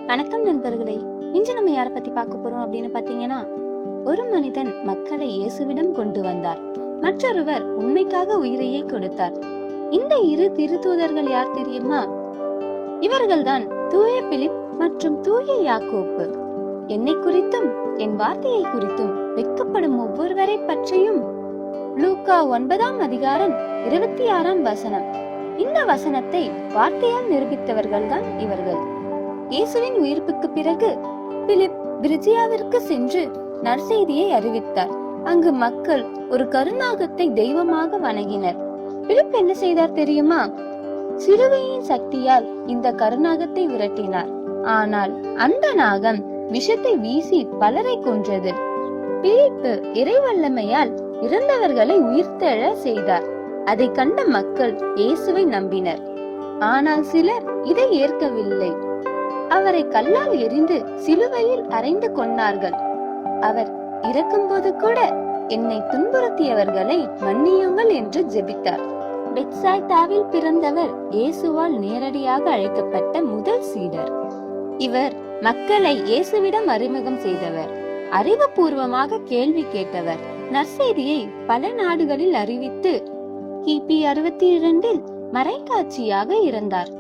வணக்கம் நண்பர்களே. இன்று நம்ம யாரை பத்தி பார்க்க போறோம் அப்படின்னு பாத்தீங்கன்னா, ஒரு மனிதன் மக்களை இயேசுவிடம் கொண்டு வந்தார். மற்றொருவர் உண்மைக்காக உயிரையே கொடுத்தார். இந்த இரு திருத்தூதர்கள் யார் தெரியுமா? இவர்கள்தான் தூய பிலிப் மற்றும் தூய யாக்கோப்பு. என்னை குறித்தும் என் வார்த்தையை குறித்தும் வெட்கப்படும் ஒவ்வொருவரை பற்றியும் லூக்கா 9ஆம் அதிகாரம் 26ஆம் வசனம். இந்த வசனத்தை வார்த்தையால் நிரூபித்தவர்கள் தான் இவர்கள். இயேசுவின் உயிர்ப்புக்கு பிறகு பிலிப் பிரிஜியாவிற்கு சென்று நற்செய்தியை அறிவித்தார். அங்கு மக்கள் ஒரு கருநாகத்தை தெய்வமாக வணங்கினர். பிலிப் என்ன செய்தார் தெரியுமா? சிலுவையின் சக்தியால் இந்த கருநாகத்தை விரட்டினார். ஆனால் அந்த நாகம் விஷத்தை வீசி பலரை கொன்றது. பிலிப்பு இறைவல்லமையால் இறந்தவர்களை உயிர்த்தெழ செய்தார். அதை கண்ட மக்கள் இயேசுவை நம்பினர். ஆனால் சிலர் இதை ஏற்கவில்லை. அவரை கல்லால் எறிந்து சிலுவையில் அறைந்து கொன்னார்கள். அவர் இறக்கும்போது கூட என்னை துன்புறுத்தியவர்களை மன்னியுங்கள் என்று ஜெபித்தார். பெத்சாய்தாவில் பிறந்தவர் இயேசுவால் நேரடியாக அழைக்கப்பட்ட முதல் சீடர். இவர் மக்களை இயேசுவிடம் அறிமுகம் செய்தவர். அறிவுபூர்வமாக கேள்வி கேட்டவர். நற்செய்தியை பல நாடுகளில் அறிவித்து கிபி 62இல் மறைக்காட்சியாக இருந்தார்.